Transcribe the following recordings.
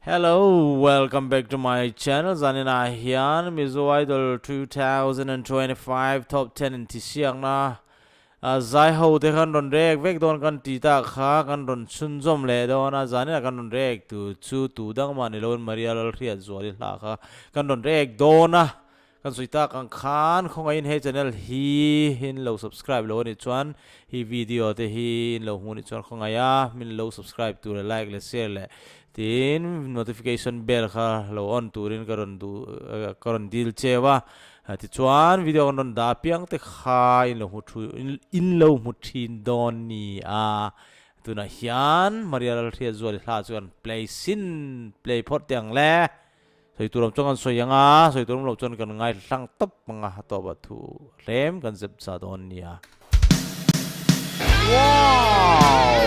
Hello, welcome back to my channel. Zanina hian Mizo Idol 2025 Top 10 in Tisiang na zai ho te kan ron rek vek don kan ti ta kha kan ron chun zom le don na zanina kan ron rek tu chu tu dang ma ni lon Maria lal riat zuali la kha kan ron rek don na kan suita kan khan khong in he channel hi hin lo subscribe lo ni chuan hi video te hi in lo hu ni chuan khong aya min lo subscribe tu le like le share le tin notification bell kha lo on turin karon deal chewa ti chuan video kan da piang te kha in lo muthin don ni a tuna hian Maria lal thia zual hla chuan play sin play pot tiang le soi turam chongan soyanga soi turam lo chon kan ngai hlang top manga to ba thu rem kan zep cha don ni a wow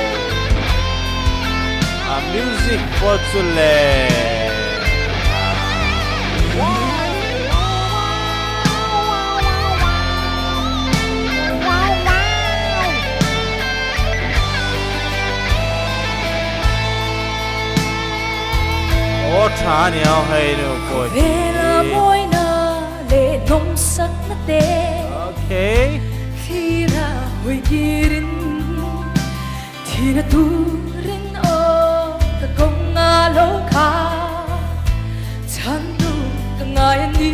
a music for Chule. Ô cha nhau hay nữa cô. Về là môi nở lệ nông sắc nó tê. Okay. Khi ra hồi kia đến thì nó tu đến ở ta công ngã lâu khá chân tu ta ngài đi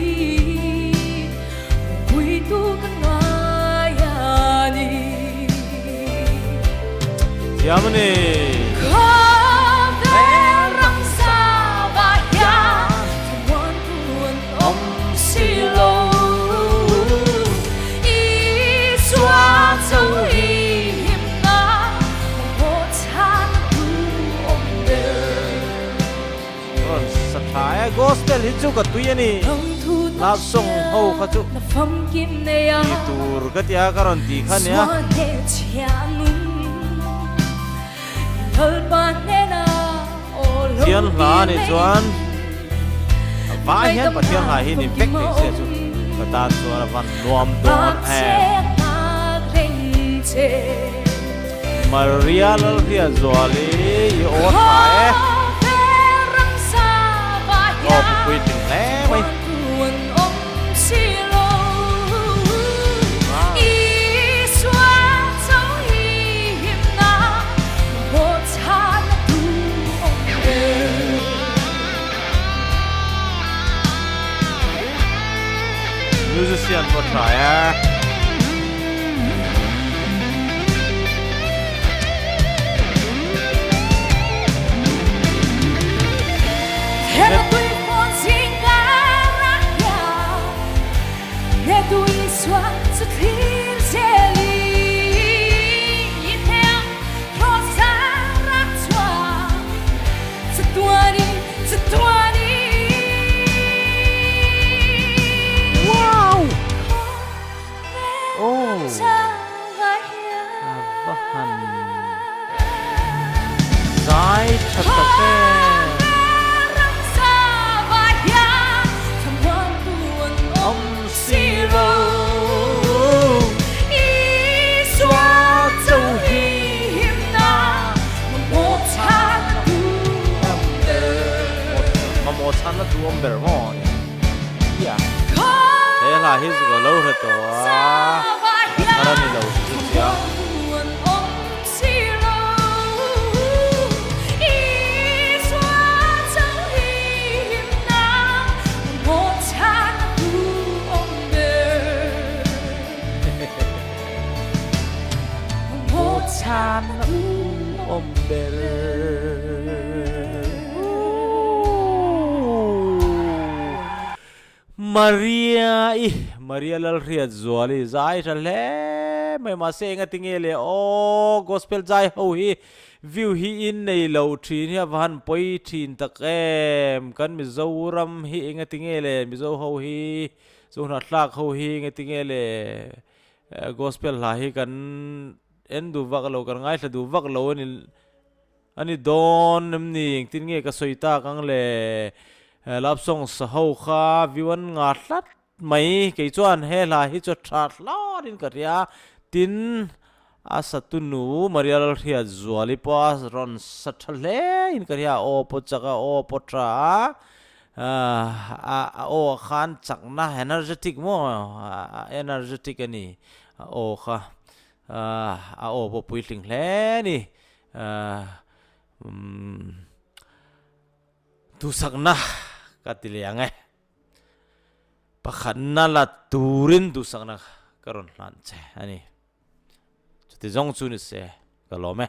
quý tu ta ngài đi. Yamani. Gospel hi chu ka tuyani la song ho kha chu i tur ka tia karon ti khan ya tian la ni chuan va hian pathian ha hi ni vek ni se chu ka ta chuan van nuam don Maria lal ria zuali i o thae oh quy trình lẽ mày musician có try à Zai thật ông siro xóa dấu hiểm na một tháng một tháng tu ông bể ngon yeah thế là hết rồi lâu rồi đó ara ni lâu chưa chan om bel Maria lal riat zuali zai ra le mai ma se nga tingele o gospel zai ho hi view hi in nei lo thin hi van poi thin takem kan mi zoram hi nga tingele mi zo ho hi zo na tlak ho hi nga tingele gospel la hi kan en du vak lo kan ngai du vak lo ani don ni tin nge ka soita kang le lap song sa ho kha viwan nga tlat mai ke chuan he la hi chu that la din ka ria tin asa tunu marial ria zuali po ron sathale in karia o po chaka o po tra o khan chakna energetic mo energetic ani o kha o po puiling le ni tu sakna katiliang pakhanna la turin tu sakna karon lan che ani ti zong chu ni se ka lo me